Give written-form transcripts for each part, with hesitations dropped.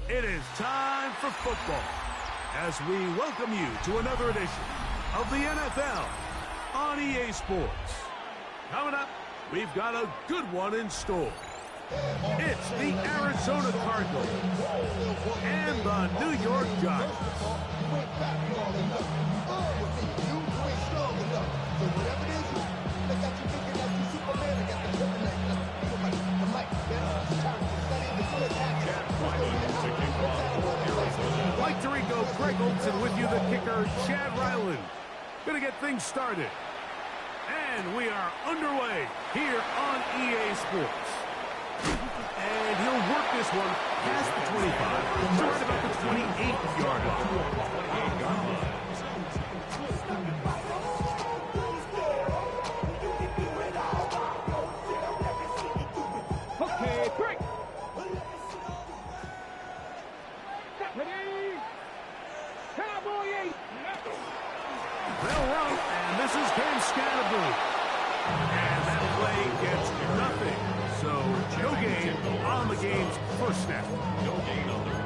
It is time for football as we welcome you to another edition of the NFL on EA Sports. Coming up, we've got a good one in store. It's the Arizona Cardinals and the New York Giants. Mike Tirico, Greg Olson with you, the kicker, Chad Ryland. Gonna get things started. And we are underway here on EA Sports. And he'll work this one past the 25 to right about the 28-yard line. Okay, break. Ready? Cowboy 8. They'll run, and this is Cam Scatterboo. And that play gets nothing. So, no gain on the game's first snap.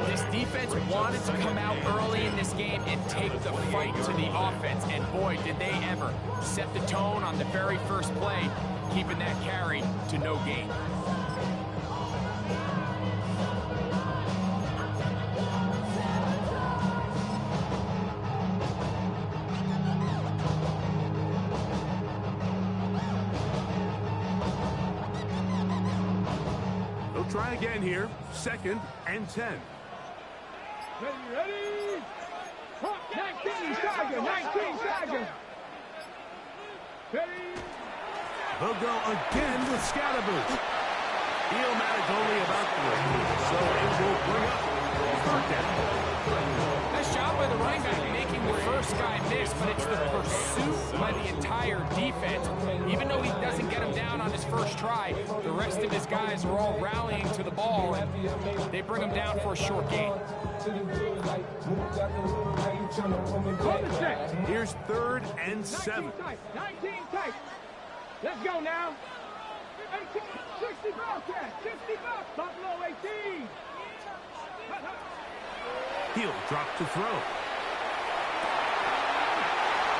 This defense wanted to come out early in this game and take the fight to the offense. And boy, did they ever set the tone on the very first play, keeping that carry to no gain. Try again here. 2nd and 10. Ready? 19 Tiger, 19 Tiger. Ready? They'll go again with Scatterboo. Eel-matic only about 3, so it will bring up 3rd down. Nice job by the running back making the first guy miss, but it's the pursuit by the entire defense. Even though he doesn't get him down on his first try, the rest of his guys are all rallying to the ball, and they bring him down for a short gain. Here's 3rd and 7. 19 tight. Let's go now. 18, 60 Bobcat, 60 Buffalo 18. He'll drop to throw.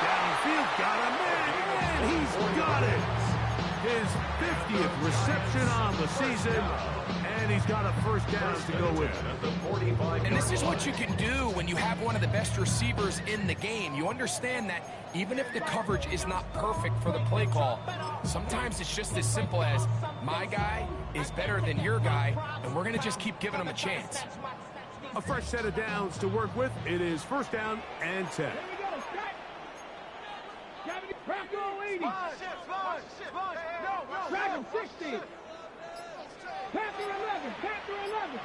Downfield, got him, and he's got it. His 50th reception on the season, and he's got a first down to go with. And this is what you can do when you have one of the best receivers in the game. You understand that even if the coverage is not perfect for the play call, sometimes it's just as simple as my guy is better than your guy, and we're going to just keep giving him a chance. A fresh set of downs to work with. It is 1st down and 10. Here we go, Bronco 80. Dragon 60. Panther 11. Panther 11.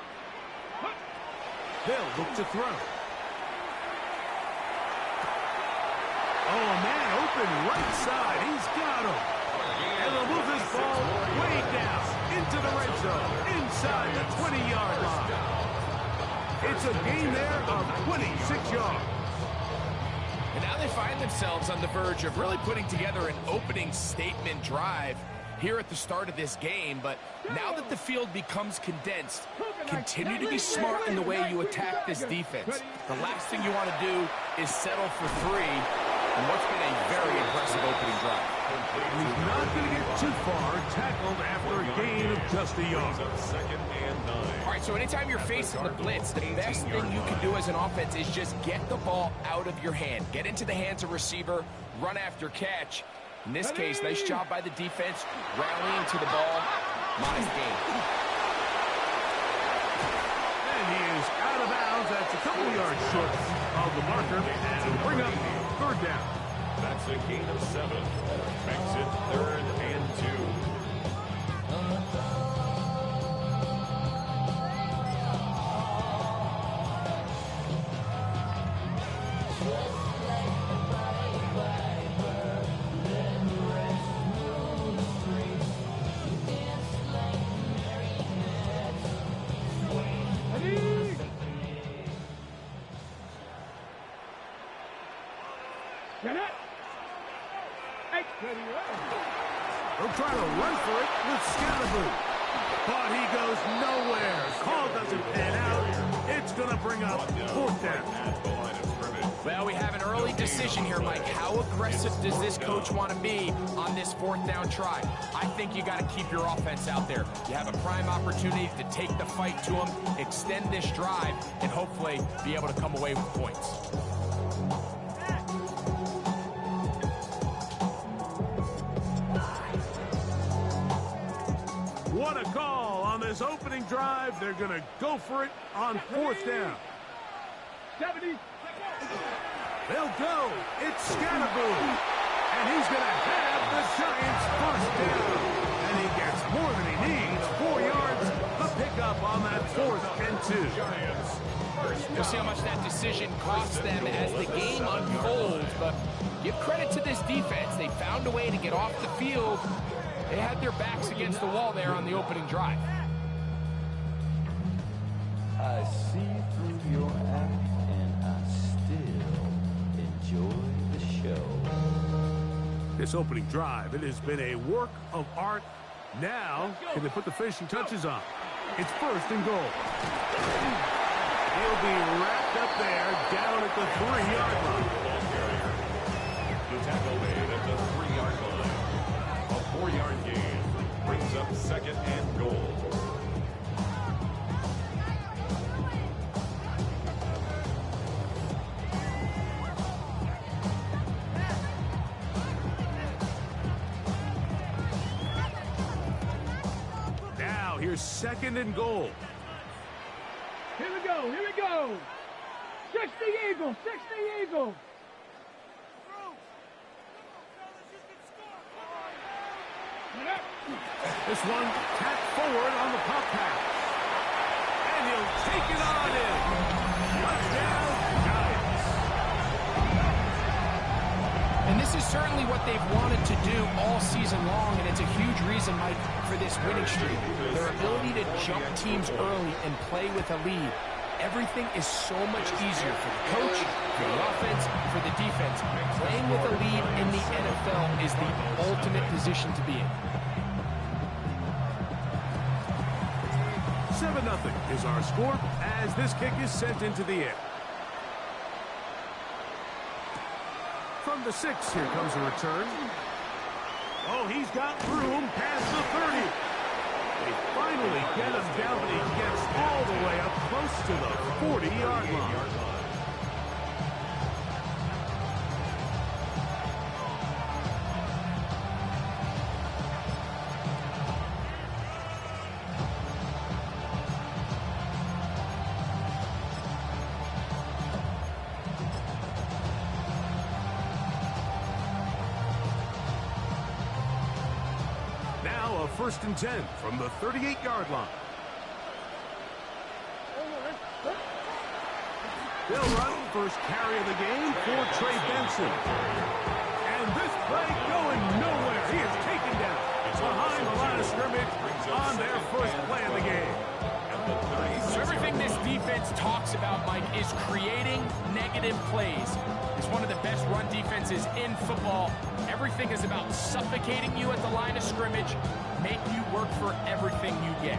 They'll look to throw. Oh, man, open right side. He's got him. And they'll move this ball way down into the red zone, inside the 20-yard line. It's a gain there of 26 yards. And now they find themselves on the verge of really putting together an opening statement drive here at the start of this game. But now that the field becomes condensed, continue to be smart in the way you attack this defense. The last thing you want to do is settle for 3 in what's been a very impressive opening drive. He's not going to get too far, tackled after a gain of just a yard. All right, so anytime you're facing the blitz, the best thing you can do as an offense is just get the ball out of your hand. Get into the hands of receiver, run after catch. In this case, nice job by the defense, rallying to the ball. Modest gain. And he is out of bounds. That's a couple yards short of the marker. And it'll bring up 3rd down. That's a gain of 7. Makes it 3rd and 2. They'll try to run for it with Scatterboo. But he goes nowhere. Call doesn't pan out. It's to bring up fourth down. At the line of scrimmage. Well, we have an early decision here, Mike. How aggressive does this coach want to be on this fourth down try? I think you got to keep your offense out there. You have a prime opportunity to take the fight to them, extend this drive, and hopefully be able to come away with points. What a call on this opening drive. They're going to go for it on fourth down. 70. They'll go. It's Scatterboo. And he's going to have the Giants first down. And he gets more than he needs. 4 yards. The pickup on that 4th and 2. Giants. We'll see how much that decision costs them as the game unfolds, but give credit to this defense. They found a way to get off the field. They had their backs against the wall there on the opening drive. I see through your act, and I still enjoy the show. This opening drive, it has been a work of art. Now, can they put the finishing touches on? It's 1st and goal. He'll be wrapped up there down at the 3-yard line. The tackle made at the 3-yard line. A 4-yard gain brings up 2nd and goal. Now, here's 2nd and goal. Here we go. Here we go. 60 Eagles. 60 Eagles. This one tapped forward on the pop pass. And he'll take it on in. Touchdown, Giants. And this is certainly what they've wanted to do all season long, and it's a huge reason, Mike, for this winning streak. Their ability to jump teams early and play with a lead. Everything is so much easier for the coach, for the offense, for the defense. Playing with a lead in the NFL is the ultimate position to be in. 7-0 is our score as this kick is sent into the air. From the 6, here comes a return. Oh, he's got room past the 30. They finally get him down, but he gets all the way up close to the 40-yard line. Now a 1st and 10 from the 38-yard line. They'll run first carry of the game for Trey Benson. And this play going nowhere. He is taken down behind the line of scrimmage on their first play of the game. So everything this defense talks about, Mike, is creating negative plays. It's one of the best run defenses in football. Everything is about suffocating you at the line of scrimmage, make you work for everything you get.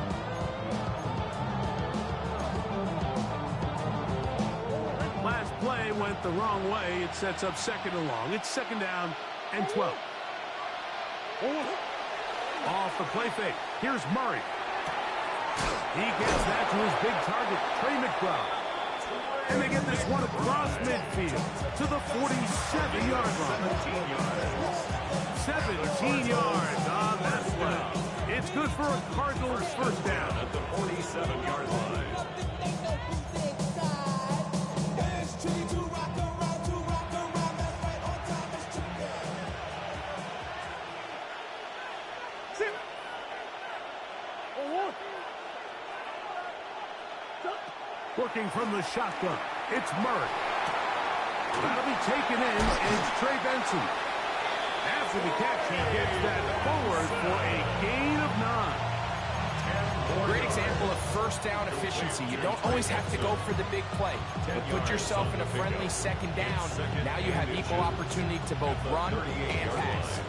Last play went the wrong way. It sets up 2nd and long. It's 2nd down and 12. Off the play fake. Here's Murray. He gets that to his big target, Trey McBride. And they get this one across midfield to the 47-yard line. 17 yards on that play. It's good for a Cardinals first down. At the 47-yard line. Working from the shotgun, it's Murray. That'll be taken in, and it's Trey Benson. After the catch, he gets that forward for a gain of 9. Great example of first down efficiency. You don't always have to go for the big play, but put yourself in a friendly 2nd down. Now you have equal opportunity to both run and pass.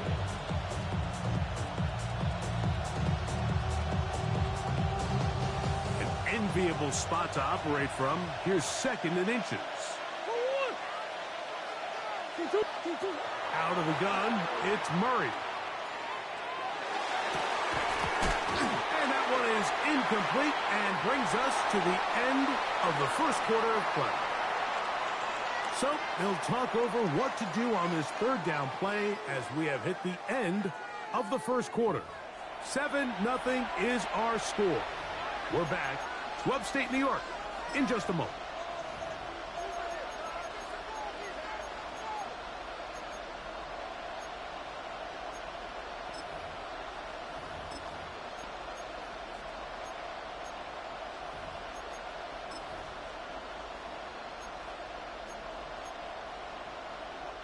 enviable spot to operate from. Here's second and inches. Out of the gun, it's Murray. And that one is incomplete and brings us to the end of the first quarter of play. So they'll talk over what to do on this third down play as we have hit the end of the first quarter. 7-0 is our score. We're back to upstate New York in just a moment.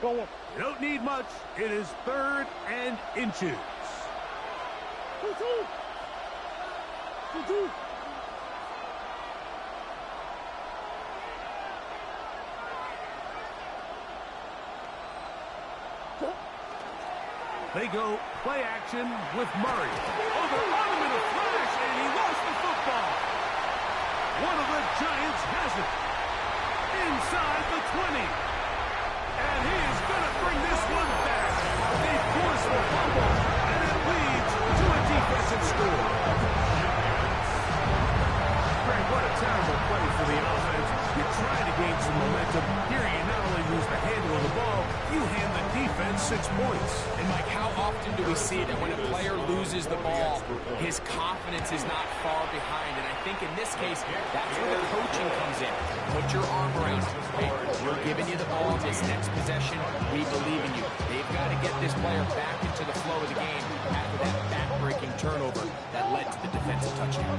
Go. You don't need much. It is third and inches. They go play action with Murray. Oh, they're on him in a flash, and he lost the football. One of the Giants has it. Inside the 20. And he is going to bring this one back. They force the fumble, and it leads to a defensive score. Greg, what a terrible play for the offense. You're trying to gain some momentum. Here you not only lose the handle of the ball, you hand the defense 6 points. And Mike, how often do we see that when a player loses the ball, his confidence is not far behind? And I think in this case, that's where the coaching comes in. Put your arm around him. Hey, we're giving you the ball this next possession. We believe in you. They've got to get this player back into the flow of the game after that back-breaking turnover that led to the defensive touchdown.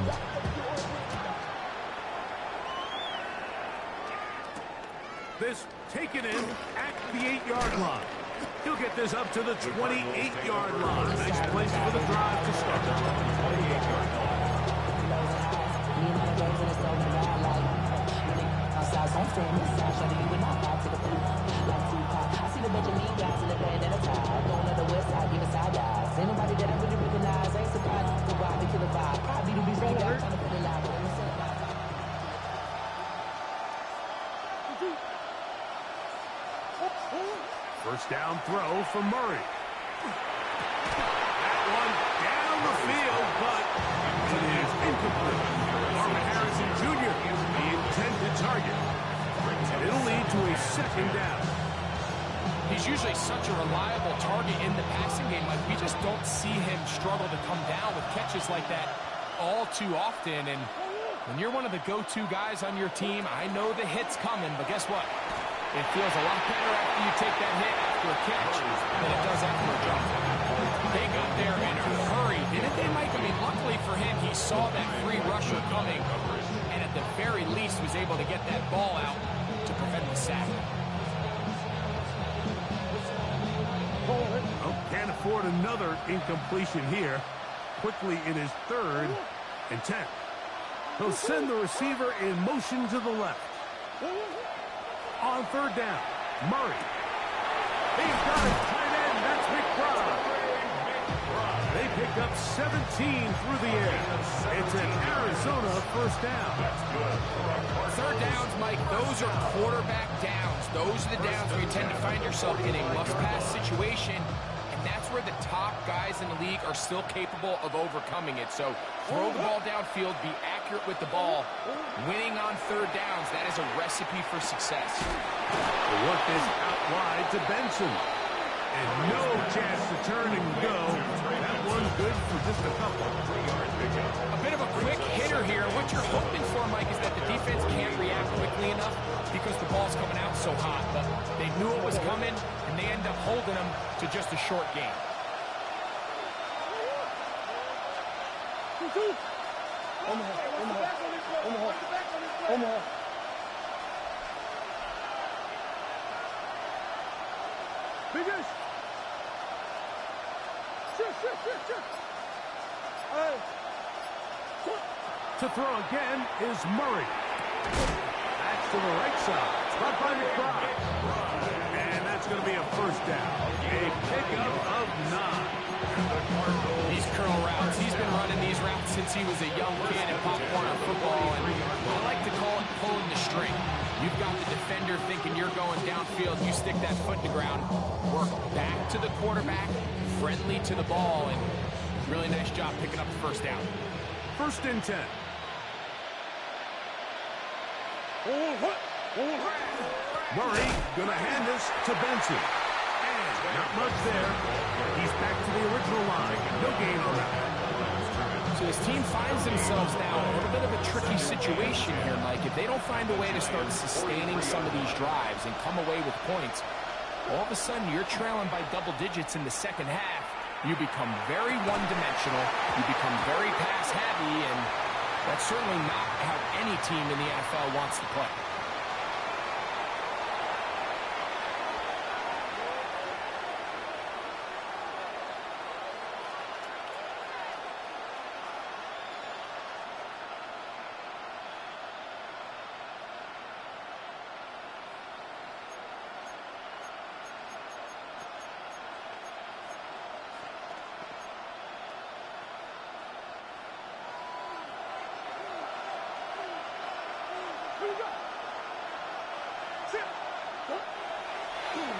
This taken in at the 8-yard line. He'll get this up to the 28-yard line. Nice place for the drive to start. 28-yard line. First down throw from Murray. That one down the field, but it is incomplete. Marvin Harrison Jr., the intended target. And it'll lead to a second down. He's usually such a reliable target in the passing game. Like, we just don't see him struggle to come down with catches like that all too often. And when you're one of the go-to guys on your team, I know the hit's coming, but guess what? It feels a lot better after you take that hit after a catch than it does after a drop. They got there in a hurry, didn't they, Mike? I mean, luckily for him, he saw that free rusher coming, and at the very least was able to get that ball out to prevent the sack. Oh, can't afford another incompletion here. Quickly in his 3rd and 10. He'll send the receiver in motion to the left. On 3rd down, Murray. He's got his tight end. That's McBride. They pick up 17 through the air. It's an Arizona first down. 3rd downs, Mike, those are quarterback downs. Those are the downs where you tend to find yourself in a must-pass situation, and that's where the top guys in the league are still capable of overcoming it. So throw the ball downfield, be accurate with the ball. Winning on 3rd downs, that is a recipe for success. They work this out wide to Benson. And no chance to turn and go. That one good for just a couple. A bit of a quick hitter here. What you're hoping for, Mike, is that the defense can't react quickly enough because the ball's coming out so hot. But they knew it was coming, and they end up holding them to just a short game. Omaha. Biggest. Shit. Hey. To throw again is Murray. That's to the right side. Caught by McBride. And that's going to be a first down. A pickup of 9. These curl routes, he's been running these routes since he was a young kid in Pop Warner football, and I like to call it pulling the string. You've got the defender thinking you're going downfield, you stick that foot in the ground, work back to the quarterback, friendly to the ball, and really nice job picking up the first down. First and 10. Murray going to hand this to Benson. And not much there. He's back to the original line. No gain on that. So this team finds themselves now in a little bit of a tricky situation here, Mike. If they don't find a way to start sustaining some of these drives and come away with points, all of a sudden you're trailing by double digits in the second half. You become very one-dimensional. You become very pass-heavy, and that's certainly not how any team in the NFL wants to play.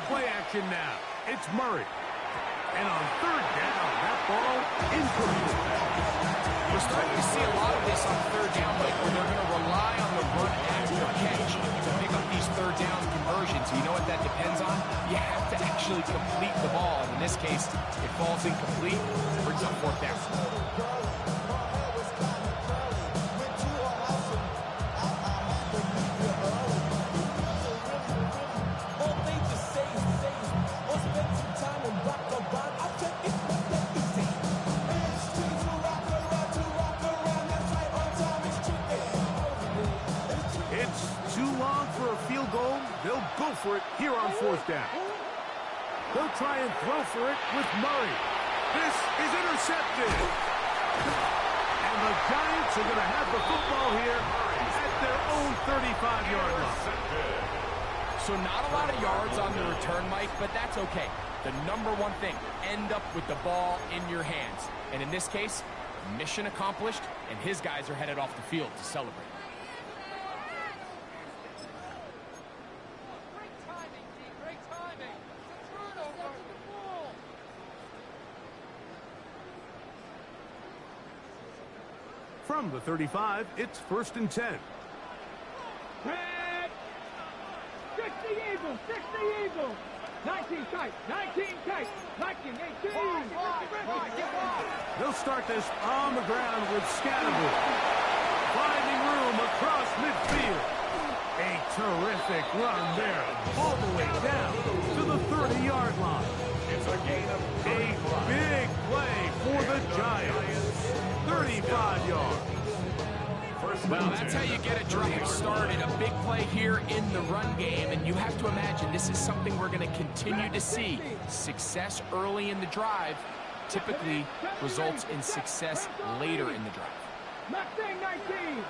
Play action now. It's Murray. And on third down, that ball incomplete. We're starting to see a lot of this on third down, Mike, where they're going to rely on the run after catch to pick up these third down conversions. You know what that depends on? You have to actually complete the ball. And in this case, it falls incomplete, brings up fourth down. They'll go for it here on fourth down. They'll try and throw for it with Murray. This is intercepted. And the Giants are going to have the football here at their own 35-yard line. So not a lot of yards on the return, Mike, but that's okay. The number one thing, end up with the ball in your hands. And in this case, mission accomplished, and his guys are headed off the field to celebrate. From the 35, it's first and 10. Red. 60 Eagles, 60 Eagles. 19 tight, 19 tight, 19, 18. They'll start this on the ground with Scattergood. Finding room across midfield. A terrific run there, all the way down to the 30-yard line. It's a gain of 35. Big play for the Giants. 35 yards. Well, that's how you get a drive started. A big play here in the run game, and you have to imagine this is something we're going to continue to see. Success early in the drive typically results in success later in the drive. Mustang 19.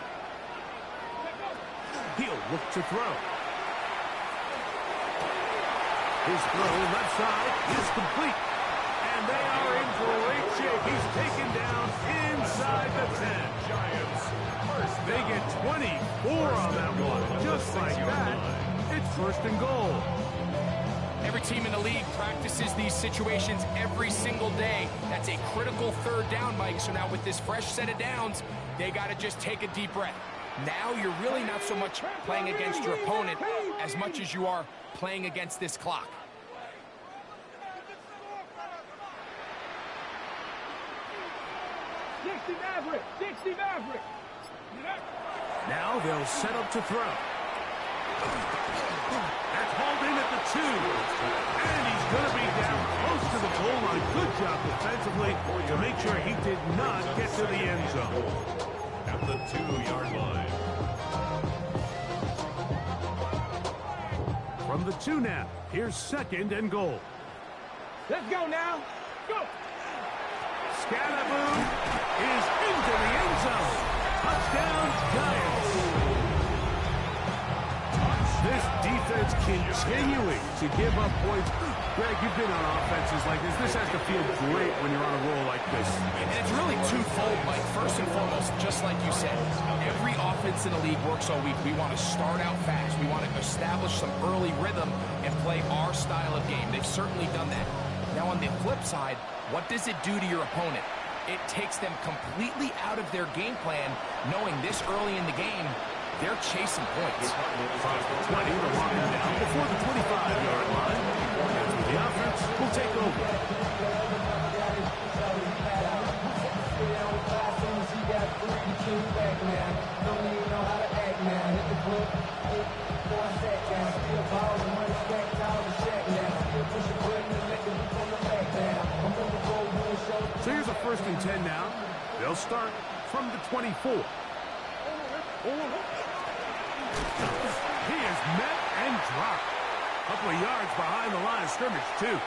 He'll look to throw. His throw left side is complete. And they are in great shape. He's taken down inside the 10. Giants. They get 24 on that one. Just like that, it's first and goal. Every team in the league practices these situations every single day. That's a critical third down, Mike. So now with this fresh set of downs, they got to just take a deep breath. Now you're really not so much playing against your opponent as much as you are playing against this clock. Maverick, 60 Maverick. Now they'll set up to throw. That's hauled in at the 2. And he's going to be down close to the goal line. Good job defensively to make sure he did not get to the end zone. At the 2-yard line. From the 2 now, here's second and goal. Let's go now. Go. Scattergood is into the end zone. Touchdown, Giants. This defense defense continuing to give up points. Greg, you've been on offenses like this. This has to feel great when you're on a roll like this. And it's really twofold, Mike. First and foremost, just like you said, every offense in the league works all week. We want to start out fast. We want to establish some early rhythm and play our style of game. They've certainly done that. Now, on the flip side, what does it do to your opponent? It takes them completely out of their game plan, knowing this early in the game, they're chasing points. Across the 20, the lock him down before the 25-yard line. And the offense will take over. So here's a 1st and 10 now. They'll start from the 24. He is met and dropped. A couple of yards behind the line of scrimmage, too.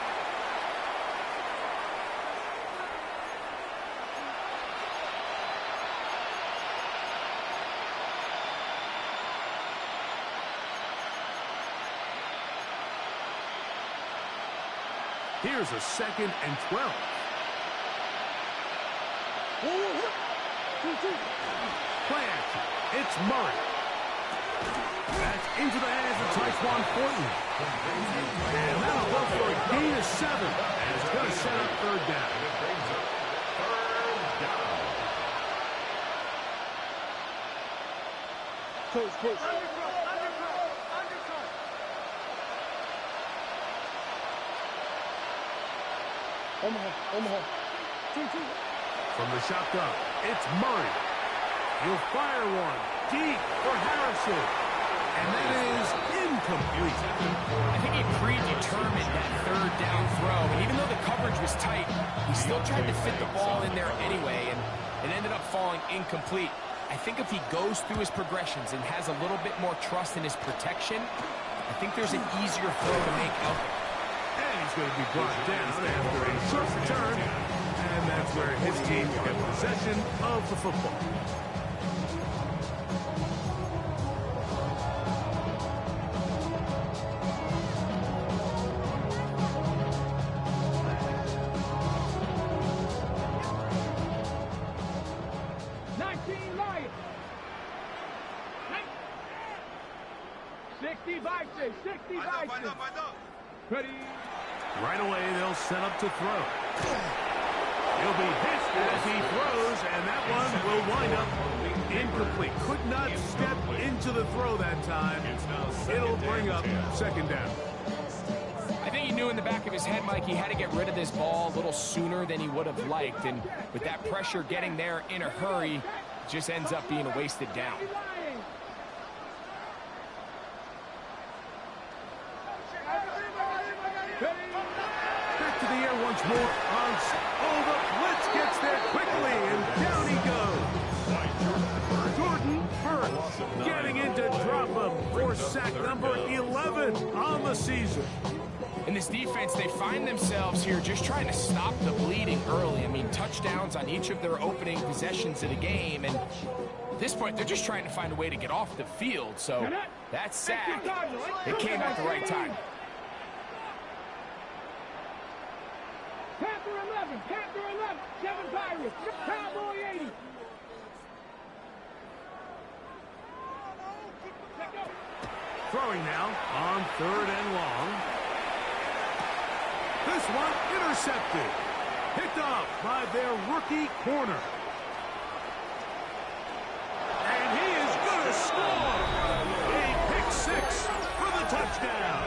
Here's a 2nd and 12. Play action. It's Murray. That's into the hands of Tyquan Thornton. And that'll go for a gain of 7. And it's going to set up 3rd down. Coach. Omaha. 2-2. From the shotgun, it's Murray. He'll fire one deep for Harrison. And that is incomplete. I think he predetermined that 3rd down throw. And even though the coverage was tight, he still tried to fit the ball in there anyway, and it ended up falling incomplete. I think if he goes through his progressions and has a little bit more trust in his protection, I think there's an easier throw to make out there. And he's going to be brought down after a short return. And that's where his team will get possession of the football. Lions. 65, 65. Ready. Right away, they'll set up to throw. He'll be hit as he throws, and that one will wind up incomplete. Could not step into the throw that time. It'll bring up 2nd down. I think he knew in the back of his head, Mike, he had to get rid of this ball a little sooner than he would have liked. And with that pressure getting there in a hurry, it just ends up being a wasted down. Back to the air once more. Oh, the blitz gets there quickly, and down he goes. Jordan Hurts getting into drop him for sack number 11 on the season. In this defense, they find themselves here just trying to stop the bleeding early. I mean, touchdowns on each of their opening possessions of the game, and at this point, they're just trying to find a way to get off the field. So that sack, it came at the right time. Panther 11, 7 Pirates, Cowboy 80. Throwing now on 3rd and long. This one intercepted. Picked up by their rookie corner. And he is going to score. A pick 6 for the touchdown.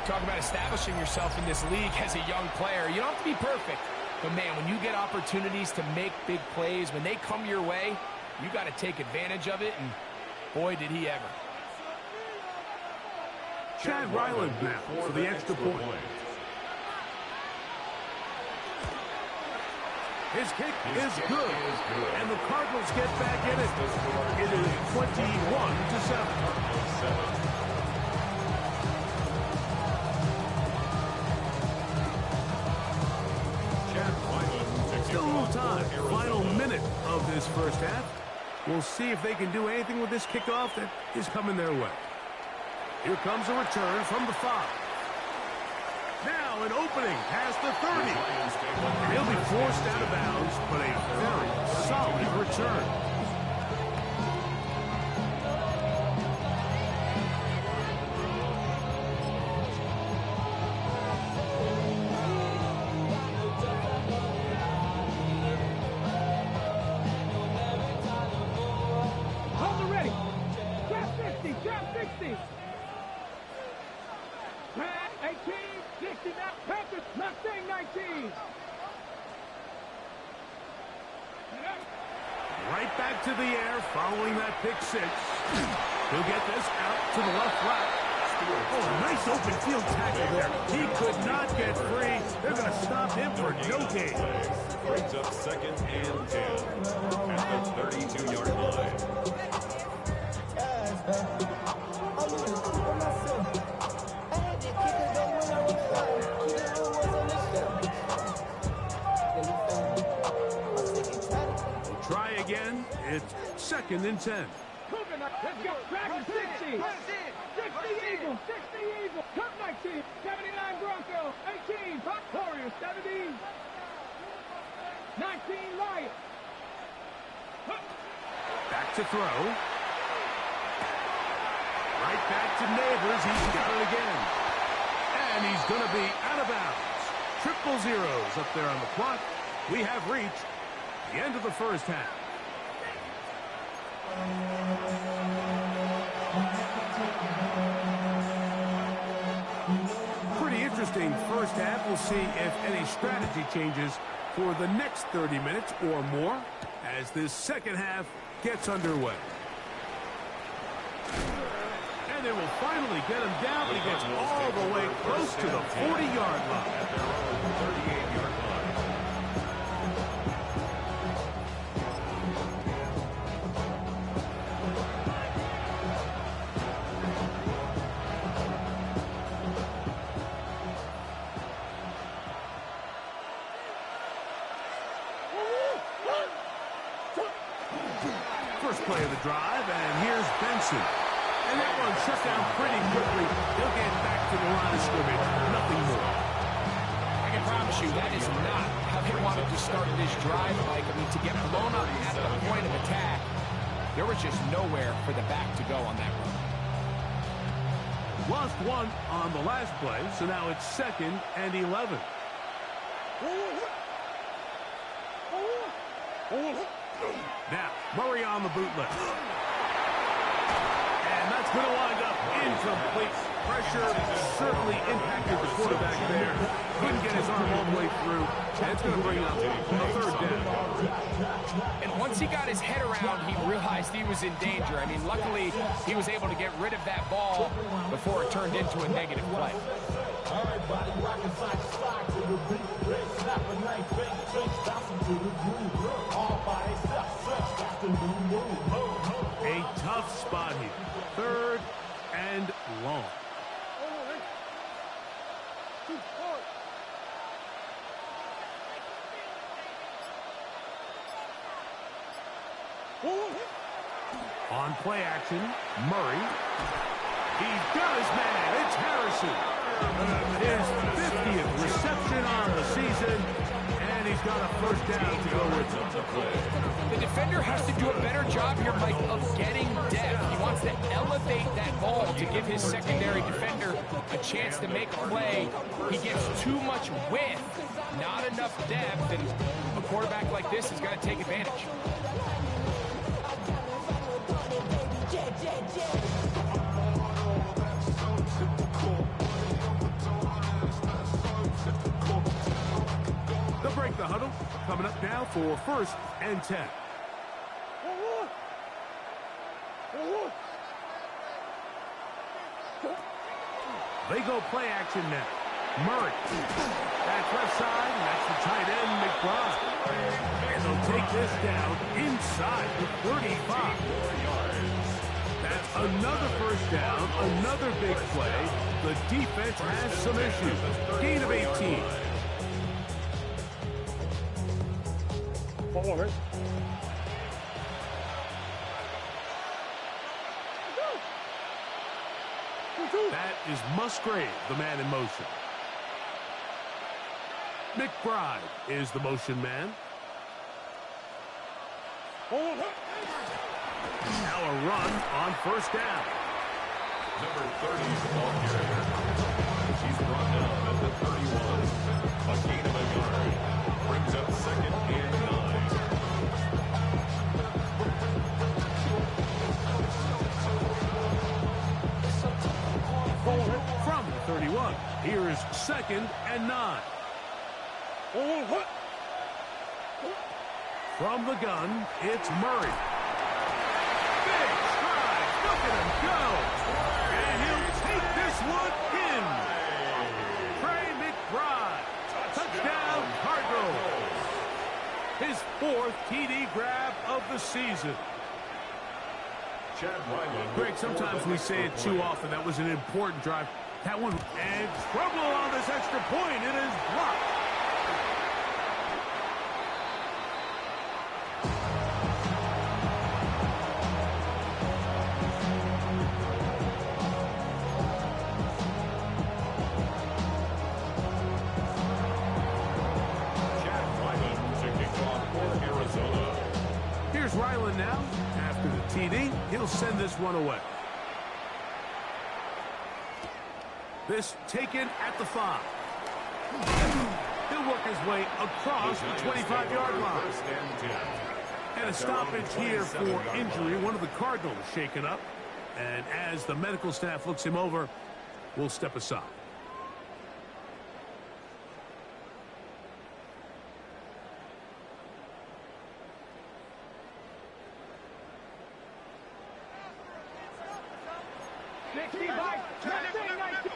Talk about establishing yourself in this league as a young player. You don't have to be perfect. But, man, when you get opportunities to make big plays, when they come your way, you got to take advantage of it, and boy, did he ever. Chad Ryland now for the extra point. His kick is good, and the Cardinals get back in it. It is 21-7. Still a little time. Final minute of this first half. We'll see if they can do anything with this kickoff that is coming their way. Here comes a return from the 5. Now an opening past the 30. And he'll be forced out of bounds, but a very solid return. Hold it ready. Trap 60, trap 60. Trap 18, 60 now. Panthers, Mustang 19. Right back to the air following that pick 6. He'll get this out to the left route. Oh, nice open field tackle there. He could not get free. They're going to stop him for no gain. Brings up 2nd and 10 at the 32-yard line. Try again. It's 2nd and 10. Let's go. Track 60. 60 Eagles. 60 Eagles. Cup 19. 79 Broncos. 18 Pop Warriors. 70. 19 Lions. Back to throw. Right back to Neighbors. He's got it again. And he's going to be out of bounds. Triple zeros up there on the clock. We have reached the end of the first half. Pretty interesting first half. We'll see if any strategy changes for the next 30 minutes or more as this second half gets underway. And they will finally get him down, but he gets all the way close to the 40-yard line. 38-yard line. First play of the drive, and here's Benson. And that one shut down pretty quickly. He'll get back to the line of scrimmage. Nothing more. I can promise you that is not how they wanted to start this drive, Mike. I mean, to get blown up at the point of attack, there was just nowhere for the back to go on that run. Lost one on the last play, so now it's 2nd and 11. Now, Murray on the bootleg. And that's going to wind up incomplete. Pressure certainly impacted the quarterback there. Couldn't get his arm all the way through. And it's going to bring up a 3rd down. And once he got his head around, he realized he was in danger. I mean, luckily, he was able to get rid of that ball before it turned into a negative play. A tough spot here. 3rd and long. On play action, Murray. He's got his man. It's Harrison. His 50th reception on the season, and he's got a 1st down to go with him. The defender has to do a better job here, Mike, of getting depth. He wants to elevate that ball to give his secondary defender a chance to make a play. He gets too much width, not enough depth, and a quarterback like this is going to take advantage. They'll break the huddle. Coming up now for 1st and 10. They go play action now. Murray. That's left side, and that's the tight end, McBride. And they'll take this down inside the 35. That's another 1st down, another big play. The defense has some issues. Gain of 18. That is Musgrave, the man in motion. McBride is the motion man. Now a run on first down. Number 30 is the ball carrier. She's brought down at the 31. A gain of a yard. Brings up second and 9. From the 31, here is second and 9. From the gun, it's Murray. Big stride, look at him go. And he'll take this one in. Trey McBride, touchdown Cardinals. His 4th TD grab of the season. Chad Ryland. Greg, sometimes we say it too often. That was an important drive. That one, and trouble on this extra point. It is blocked. Chad Ryland to kick off for Arizona. Here's Ryland now. After the TD, he'll send this one away. This taken at the 5. He'll work his way across the 25-yard line. First and 10. And a stoppage here for injury. One of the Cardinals shaken up. And as the medical staff looks him over, we'll step aside.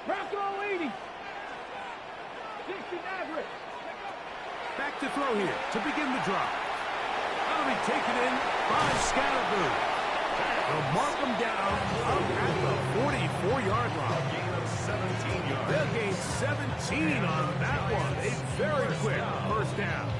Bronco 80. 60 Maverick. Back to throw here to begin the drive. That'll be taken in by Scalaboo. They'll mark him down up at the 44-yard line. Gain of 17 yards. They'll gain 17 on that one. A very quick first down.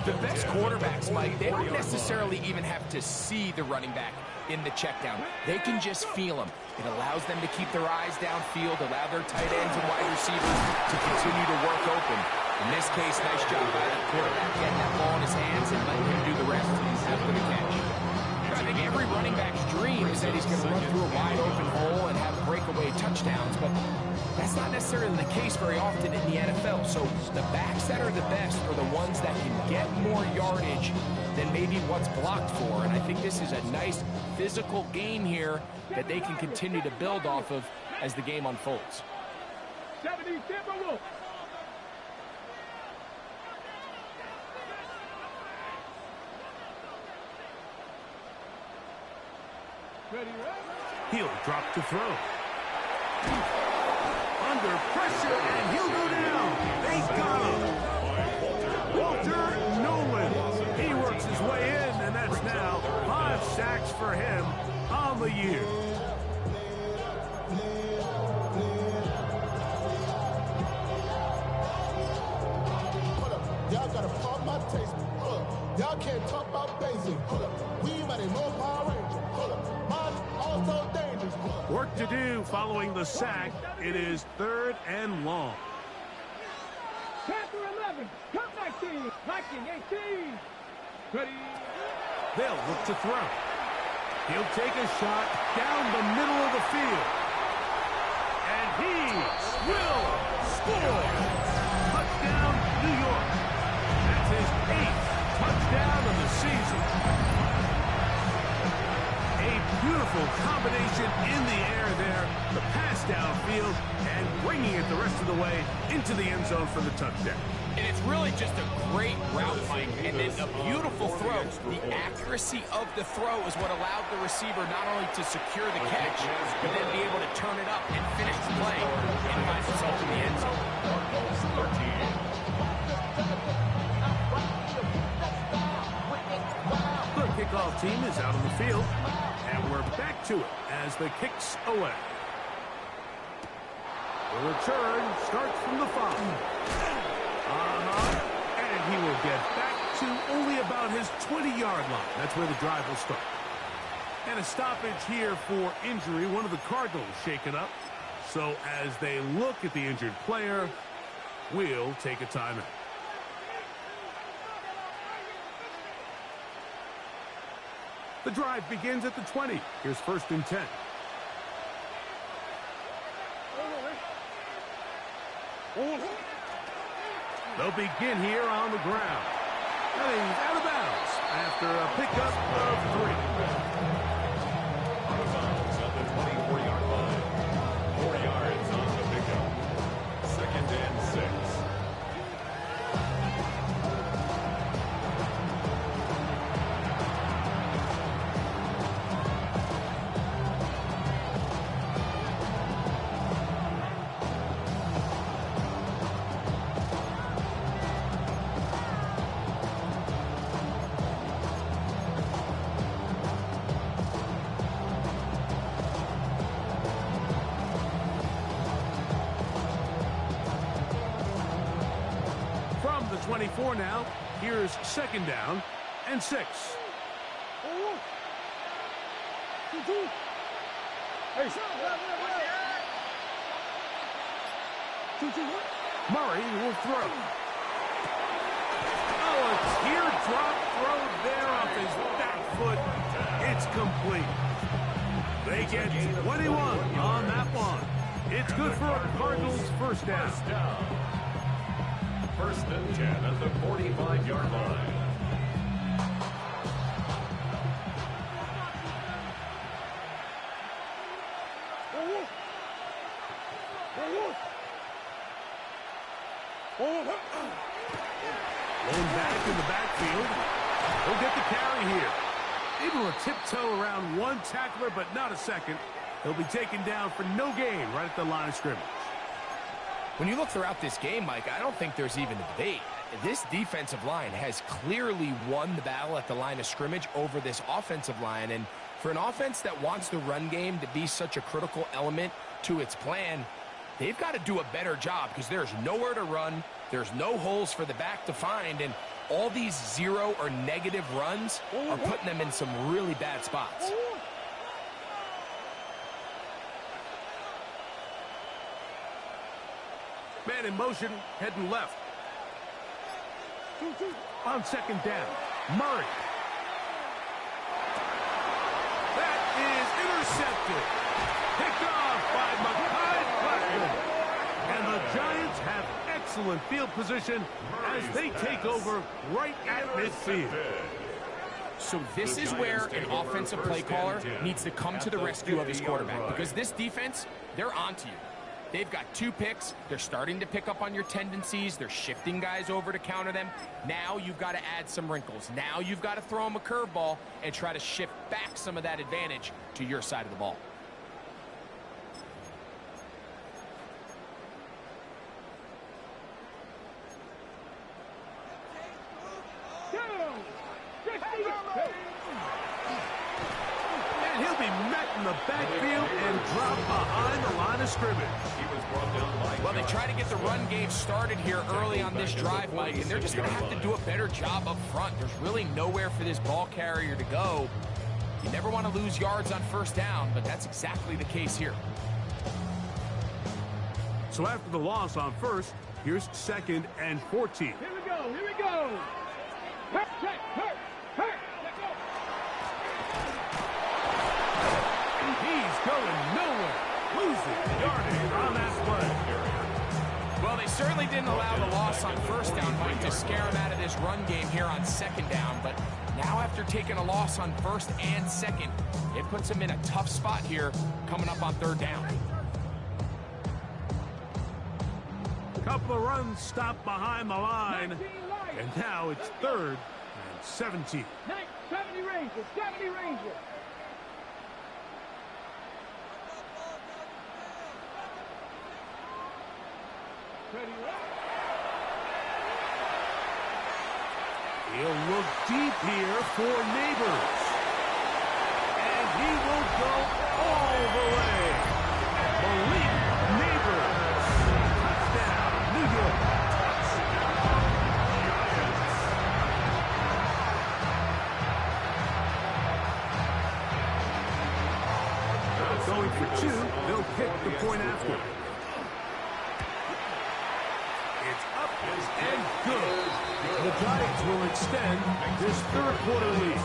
The best quarterbacks, Mike, they don't necessarily even have to see the running back in the check down. They can just feel him. It allows them to keep their eyes downfield, allow their tight ends and wide receivers to continue to work open. In this case, nice job by the quarterback getting that ball in his hands and letting him do the rest after the catch. I think every running back's dream is that he's going to run through a wide open hole and have breakaway touchdowns, but that's not necessarily the case very often in the NFL. So the backs that are the best are the ones that can get more yardage than maybe what's blocked for. And I think this is a nice physical game here that they can continue to build off of as the game unfolds. 70 Timberwolves. Ready, He'll drop to throw. Under pressure, and he'll go down. They got him. Walter Nolan. He works his way in, and that's now 5 sacks for him on the year. Y'all gotta pop my taste. Y'all can't talk about basic. We mighty more Power Ranger. Mine also dangerous. Work to do following the sack. It is 3rd and long. Panther 11. Cut 19. Viking 18. Ready. They'll look to throw. He'll take a shot down the middle of the field. And he will score. Touchdown, New York. That's his 8th touchdown of the season. A beautiful combination in the air there. The pass downfield and bringing it the rest of the way into the end zone for the touchdown. And it's really just a great route, Mike, and then a beautiful throw. The accuracy of the throw is what allowed the receiver not only to secure the catch, but then be able to turn it up and finish the play and find himself in the end zone. The kickoff team is out on the field, and we're back to it as the kick's away. The return starts from the 5. And he will get back to only about his 20-yard line. That's where the drive will start. And a stoppage here for injury. One of the Cardinals shaken up. So as they look at the injured player, we'll take a timeout. The drive begins at the 20. Here's 1st and 10. They'll begin here on the ground. And he's out of bounds after a pickup of 3. Out of bounds at the 24-yard line. 4 yards on the pickup. 2nd and 6. From the 24 now, here's 2nd down and 6. Murray will throw. Oh, a teardrop throw there off his back foot. It's complete. They get 21 on that one. It's good for a Cardinals 1st down. 1st and 10 at the 45-yard line. Going back in the backfield. He'll get the carry here. Able to tiptoe around one tackler, but not a second. He'll be taken down for no gain right at the line of scrimmage. When you look throughout this game, Mike, I don't think there's even a debate. This defensive line has clearly won the battle at the line of scrimmage over this offensive line. And for an offense that wants the run game to be such a critical element to its plan, they've got to do a better job because there's nowhere to run. There's no holes for the back to find. And all these 0 or negative runs are putting them in some really bad spots. Man in motion, heading left. On 2nd down, Murray. That is intercepted. Picked off by Mekhi Blackmon. And the Giants have excellent field position as they take over right at midfield. So this is where an offensive play caller needs to come to the rescue of his quarterback, because this defense, they're onto you. They've got 2 picks. They're starting to pick up on your tendencies. They're shifting guys over to counter them. Now you've got to add some wrinkles. Now you've got to throw them a curveball and try to shift back some of that advantage to your side of the ball. And he'll be met in the backfield and dropped behind the line of scrimmage. He was brought down by Well, they try to get the run game started here early on this drive, Mike, and they're just going to have to do a better job up front. There's really nowhere for this ball carrier to go. You never want to lose yards on 1st down, but that's exactly the case here. So after the loss on 1st, here's 2nd and 14. Here we go. Here we go. Hurt, hurt, hurt, hurt. Let go. He's going nowhere. Losing yardage on that play. Well, they certainly didn't allow the loss on 1st down, Mike, to scare him out of this run game here on 2nd down. But now after taking a loss on 1st and 2nd, it puts him in a tough spot here coming up on 3rd down. Couple of runs stopped behind the line. And now it's 3rd and 17. 70 Rangers, 70 Rangers. He'll look deep here for Neighbors. And he will go all the way. Malik Neighbors. Touchdown, New York. going for two. They'll kick the point after. It's up and good. The Giants will extend this third quarter lead.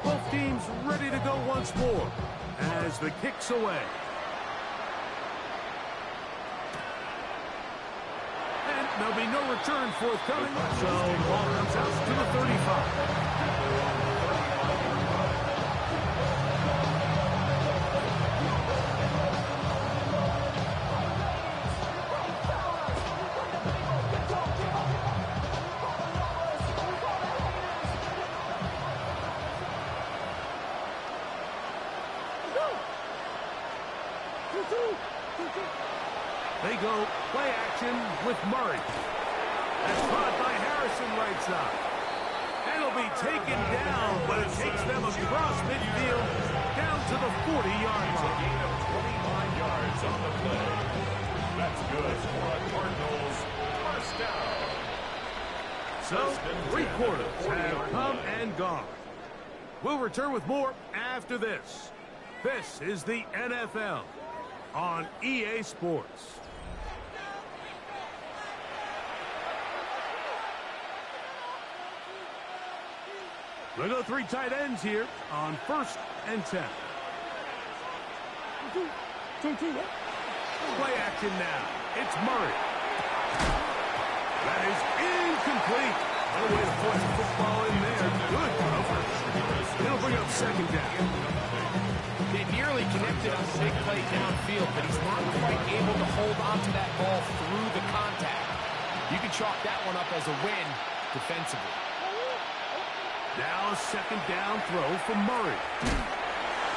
Both teams ready to go once more as the kick's away. And there'll be no return forthcoming, so the ball comes out to the 35. They go play action with Murray. That's caught by Harrison right side. And it'll be taken down, but it takes them across midfield down to the 40-yard line. A gain of 29 yards on the play. That's good for a Cardinals first down. So, three quarters have come and gone. We'll return with more after this. This is the NFL on EA Sports. We'll go three tight ends here on 1st and 10. Play action now. It's Murray. That is incomplete. No way to put the football in there. Good coverage. It'll bring up second down. They nearly connected on a big play downfield, but he's not quite able to hold on to that ball through the contact. You can chalk that one up as a win defensively. Now a second down throw from Murray.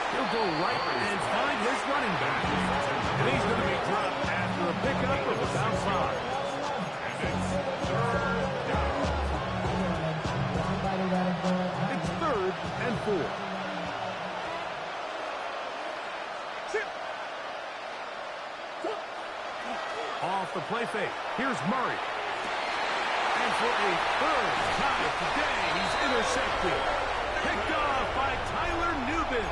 He'll go right and find his running back. And he's going to be dropped after a pickup of about 5. It's 3rd and 4. Off the play fake. Here's Murray. And for a third time today, he's intercepted. Picked off by Tyler Nubin.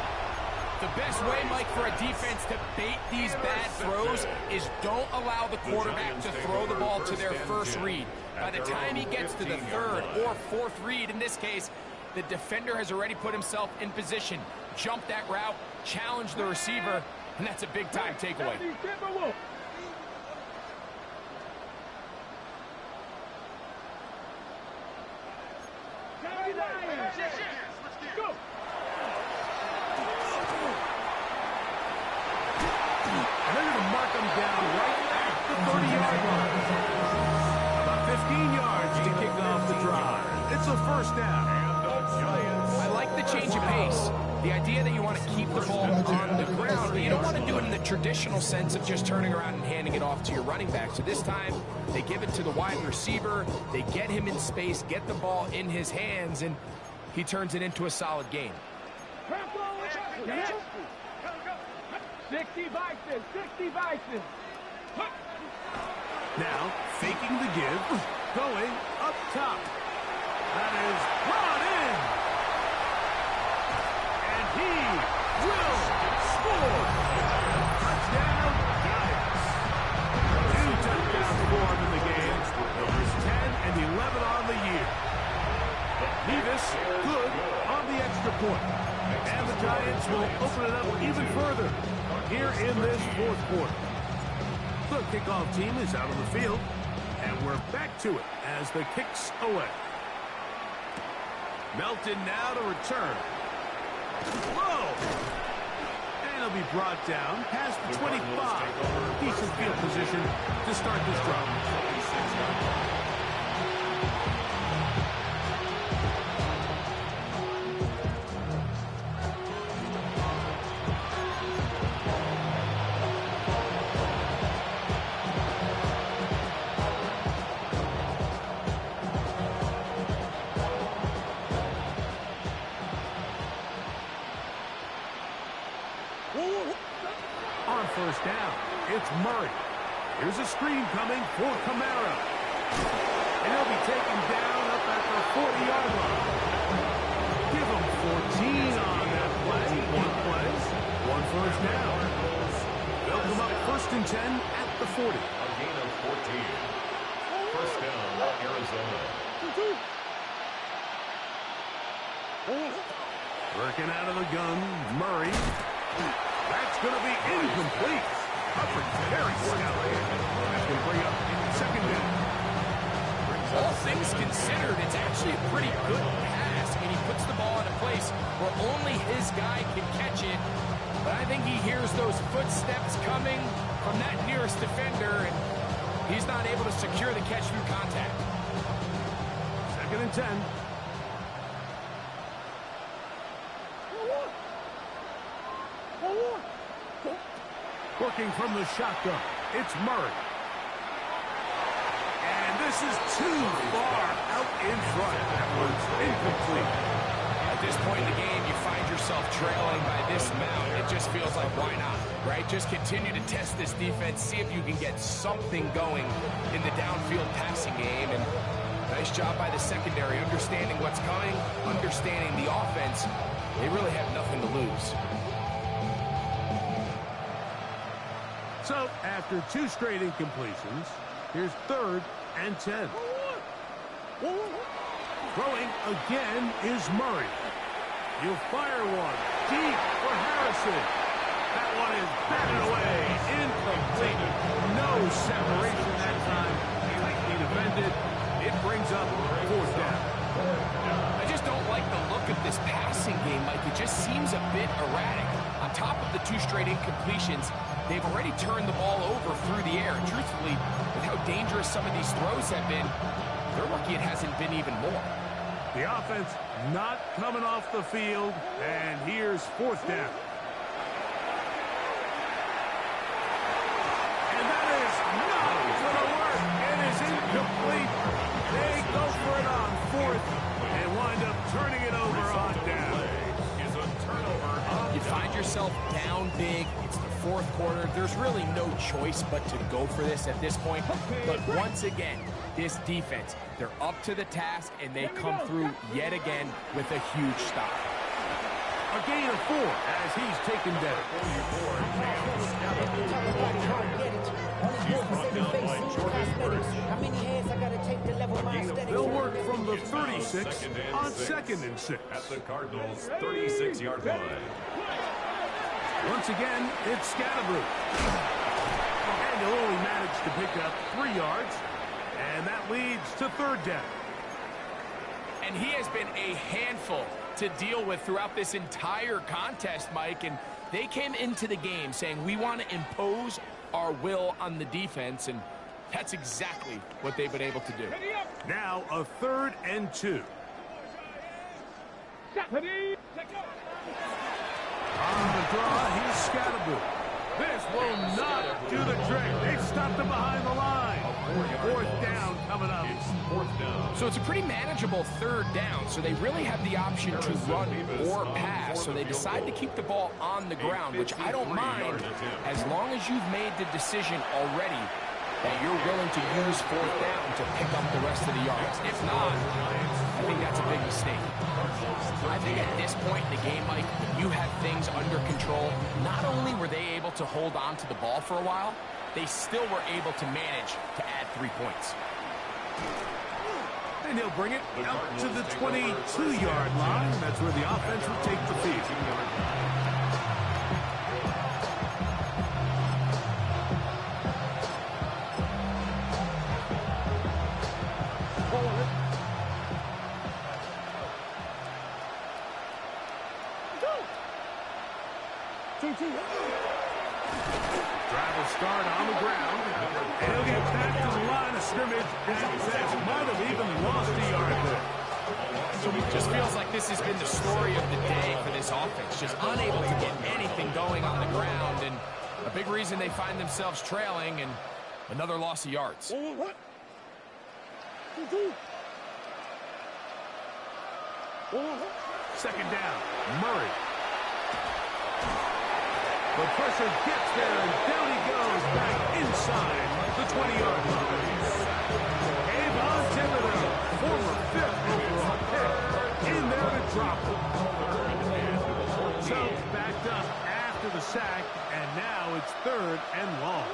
The best way, Mike, for a defense to bait these bad throws is don't allow the quarterback to throw the ball to their first read. By the time he gets to the 3rd or 4th read, in this case, the defender has already put himself in position, jumped that route, challenged the receiver, and that's a big-time takeaway. Go! And they're going to mark him down right at the 30-yard line. About 15 yards to kick off the drive. It's a first down. I like the change of pace. The idea that you want to keep the ball on the ground, but you don't want to do it in the traditional sense of just turning around and handing it off to your running back. So this time, they give it to the wide receiver. They get him in space, get the ball in his hands, and he turns it into a solid game. 60 vices. Now, faking the give, going up top. That is brought in. And he will score. Touchdown, Giants. 2 touchdowns for him in the game. Numbers 10 and 11 on the year. Nevis, good on the extra point. And the Giants will open it up even further here in this 4th quarter. The kickoff team is out on the field, and we're back to it as the kick's away. Melton now to return. Whoa! And he'll be brought down past the 25. Decent field position to start this drive. On first down, it's Murray. Here's a screen coming for Kamara. And he'll be taken down up at the 40-yard Working out of the gun, Murray. That's going to be incomplete. Coverage very stout. That can bring up second down. All things considered, it's actually a pretty good pass. I mean, he puts the ball in a place where only his guy can catch it. But I think he hears those footsteps coming from that nearest defender, and he's not able to secure the catch through contact. Second and 10. Working from the shotgun, it's Murray. And this is too far out in front. That one's incomplete. At this point in the game, you find yourself trailing by this amount. It just feels like, why not, right? Just continue to test this defense, see if you can get something going in the downfield passing game. And nice job by the secondary, understanding what's coming, understanding the offense. They really have nothing to lose. So, after two straight incompletions, here's third and 10. Throwing again is Murray. He'll fire one deep for Harrison. That one is batted away. Incomplete. No separation that time. Tightly defended. It brings up fourth down. I just don't like the look of this passing game, Mike. It just seems a bit erratic. On top of the two straight incompletions, they've already turned the ball over through the air. And truthfully, with how dangerous some of these throws have been, they're lucky it hasn't been even more. The offense not coming off the field, and here's fourth down. And that is not going to work. It is incomplete. They go for it on fourth and wind up turning it over on down. You find yourself down big. It's the fourth quarter. There's really no choice but to go for this at this point. But once again, this defense, they're up to the task, and they come through yet again with a huge stop. A gain of 4 as he's taken down. They'll work from the 36 on second and 6. At the Cardinals' 36-yard line. Once again, it's Scatterboo. And he'll only manage to pick up 3 yards. And that leads to third down. And he has been a handful to deal with throughout this entire contest, Mike. And they came into the game saying, we want to impose our will on the defense. And that's exactly what they've been able to do. Now a third and 2. On the draw, he's Scatterboo. This will not do the trick. They've stopped him behind the line. Fourth down coming up. So it's a pretty manageable third down. So they really have the option to run or pass. So they decide to keep the ball on the ground, which I don't mind as long as you've made the decision already that you're willing to use fourth down to pick up the rest of the yards. If not, I think that's a big mistake. I think at this point in the game, Mike, you have things under control. Not only were they able to hold on to the ball for a while, they still were able to manage to add 3 points. And he'll bring it out to the 22-yard line. That's where the offense will take the field. Drive will start on the ground, and he'll get back to the line of scrimmage, and Zach might have even lost a yard there. So it just feels like this has been the story of the day for this offense, just unable to get anything going on the ground, and a big reason they find themselves trailing, and another loss of yards. Second down, Murray. The pressure gets there, and down he goes back inside the 20-yard line. Avon Thibodeaux, former 5th overall pick, in there to drop him. So backed up after the sack, and now it's third and long.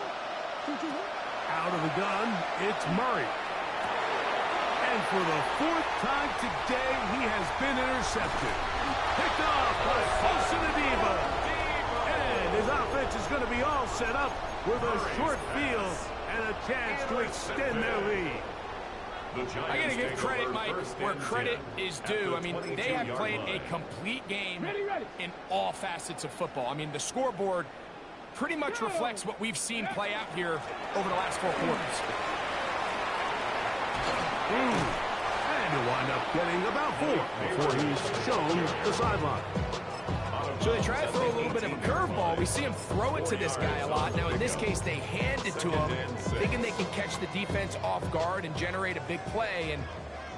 Out of the gun, it's Murray. And for the fourth time today, he has been intercepted. Picked off by Paulson Adebo. And his offense is going to be all set up with a short field and a chance to extend their lead. I got to give credit, Mike, where credit is due. I mean, they have played a complete game in all facets of football. I mean, the scoreboard pretty much reflects what we've seen play out here over the last 4 quarters. And he'll wind up getting about 4 before he's shown the sideline. So they try to throw a little bit of a curveball. We see him throw it to this guy a lot. Now, in this case, they hand it to him, thinking they can catch the defense off guard and generate a big play. And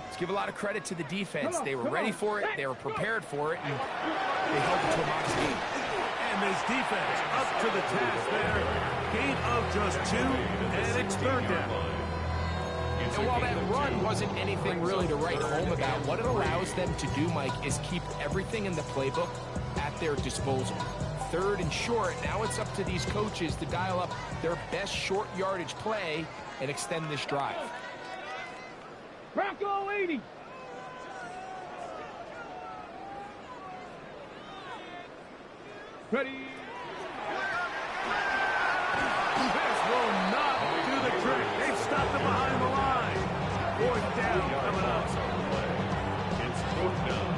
let's give a lot of credit to the defense. They were ready for it. They were prepared for it. And they held it to a modest game. And this defense up to the task there. Gain of just 2, and it's 3rd down. And while that run wasn't anything really to write home about, what it allows them to do, Mike, is keep everything in the playbook at their disposal. 3rd and short, now it's up to these coaches to dial up their best short yardage play and extend this drive. Bronco 80. Ready. This will not do the trick. They've stopped it behind the line. 4th down coming up. It's 4th down.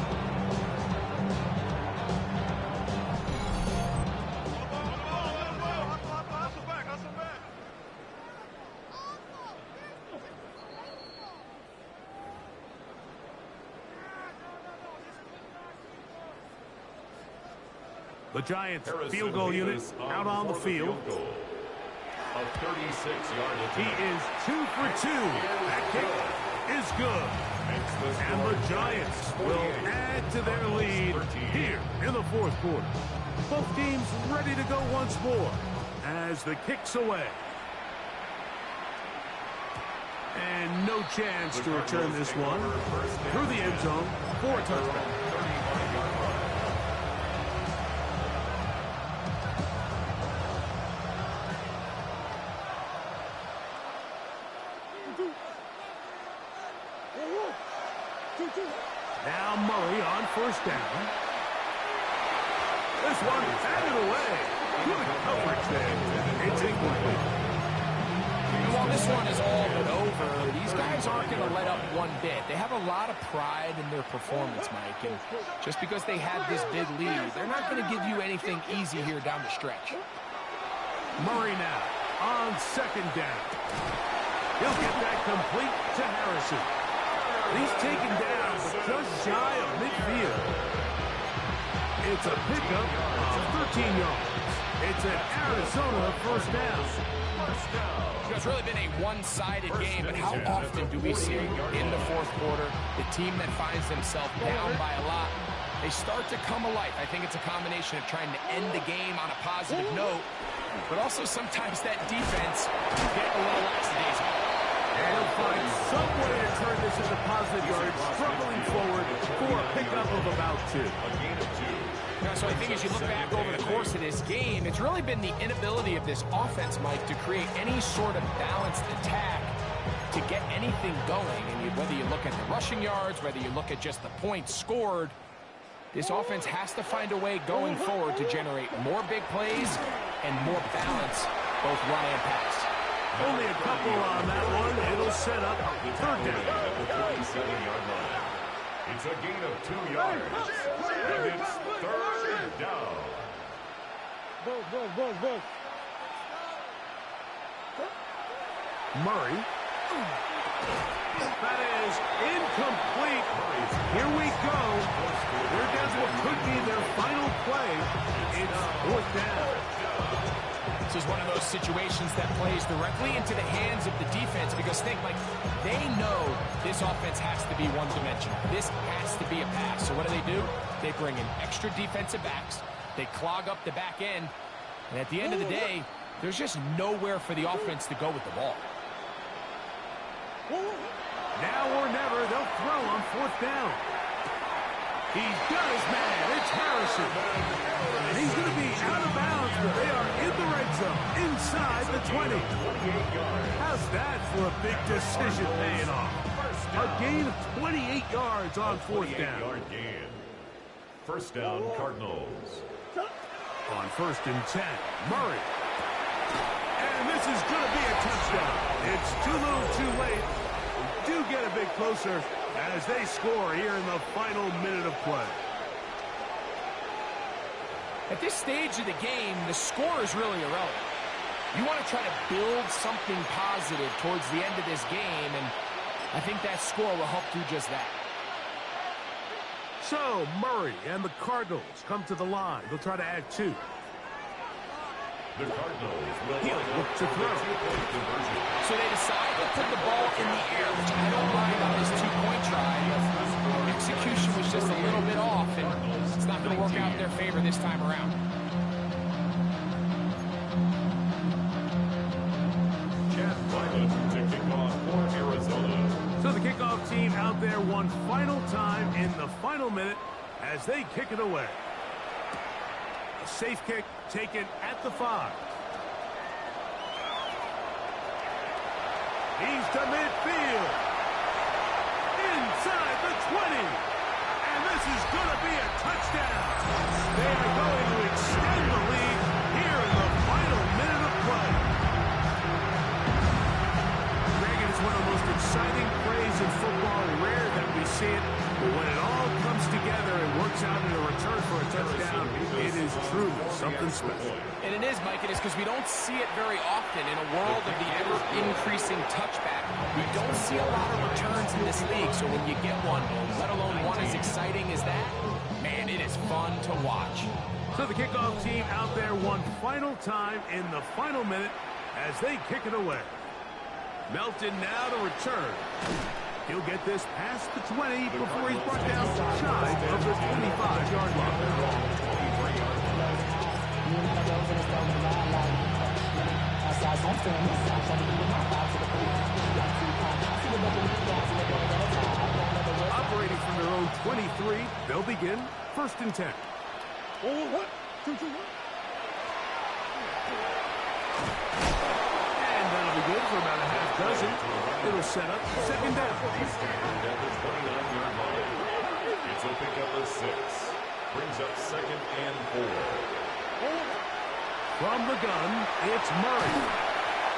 The Giants field goal unit out on the field. A 36-yard attempt. He is 2 for 2. That kick is good. And the Giants will add to their lead here in the 4th quarter. Both teams ready to go once more as the kick's away. And no chance to return this one through the end zone for a touchdown. Now Murray on 1st down. This one batted away. Good coverage there. It's incomplete. And while this one is all but over, these guys aren't going to let up one bit. They have a lot of pride in their performance, Mike. And just because they had this big lead, they're not going to give you anything easy here down the stretch. Murray now on 2nd down. He'll get that complete to Harrison. He's taken down just shy of midfield. It's a pickup of 13 yards. It's an Arizona 1st down. It's really been a one-sided game, but how often do we see in the 4th quarter the team that finds themselves down by a lot, they start to come alive. I think it's a combination of trying to end the game on a positive note, but also sometimes that defense get a little lackadaisical. And he'll find some way to turn this into positive yards, struggling forward for a pickup of about 2. A gain of 2. So I think as you look back over the course of this game, it's really been the inability of this offense, Mike, to create any sort of balanced attack to get anything going. And whether you look at the rushing yards, whether you look at just the points scored, this offense has to find a way going forward to generate more big plays and more balance, both run and pass. Only a couple on that one. It'll set up 3rd down. At the 37-yard line. It's a gain of 2 yards. And it's 3rd down. Go. Murray. That is incomplete. Here we go. Here does what could be their final play. It's 4th down. This is one of those situations that plays directly into the hands of the defense because think, like, they know this offense has to be one-dimensional. This has to be a pass. So what do? They bring in extra defensive backs. They clog up the back end. And at the end of the day, there's just nowhere for the offense to go with the ball. Now or never, they'll throw on 4th down. He's got his man. It's Harrison. And he's going to be out of bounds, but they are in the red zone, inside the 20. How's that for a big decision paying off? A gain of 28 yards on fourth down. 28-yard gain. First down, Cardinals. On 1st and 10, Murray. And this is going to be a touchdown. It's too little too late. We do get a bit closer as they score here in the final minute of play. At this stage of the game, the score is really irrelevant. You want to try to build something positive towards the end of this game, and I think that score will help do just that. So, Murray and the Cardinals come to the line. They'll try to add 2. The Cardinals will He'll line look up to for the throw. two-point conversion. So they decide to put the ball in the air, which I don't mind on this two-point try. Execution was just a little bit off, and it's not going to work out in their favor this time around. Chad Ryland to kick off for Arizona. So the kickoff team out there one final time in the final minute as they kick it away. A safe kick taken at the 5. He's to midfield. Inside the 20. And this is going to be a touchdown. They are going to extend the lead here in the final minute of play. Greg, it is one of the most exciting plays in football. Rare that we see it. But when it all comes together and works out in a return for a touchdown, it is truly something special. And it is, Mike, it is because we don't see it very often in a world of the ever-increasing touchback. We don't see a lot of returns in this league, so when you get one, let alone one as exciting as that, man, it is fun to watch. So the kickoff team out there one final time in the final minute as they kick it away. Melton now to return. He'll get this past the 20 before he's brought down shy of the 25-yard line. Operating from their own 23, they'll begin 1st and 10. What? 2, 2, 1. And that'll be good for about a half dozen. It'll set up 2nd down. At the 29-yard line. It's a pickup of 6. Brings up 2nd and 4. From the gun, it's Murray.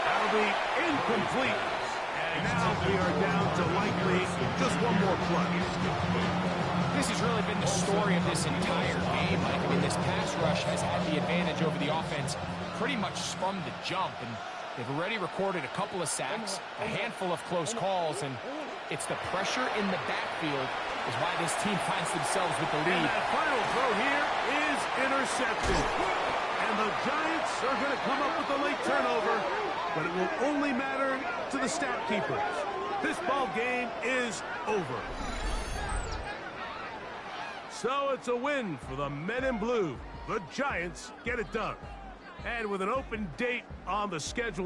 That'll be incomplete. And now we are down to likely just one more play. This has really been the story of this entire game, Mike. I mean, this pass rush has had the advantage over the offense pretty much from the jump, and they've already recorded a couple of sacks, a handful of close calls, and it's the pressure in the backfield is why this team finds themselves with the And lead. that final throw here is intercepted. And the Giants are going to come up with a late turnover, but it will only matter to the stat keepers. This ball game is over. So it's a win for the men in blue. The Giants get it done. And with an open date on the schedule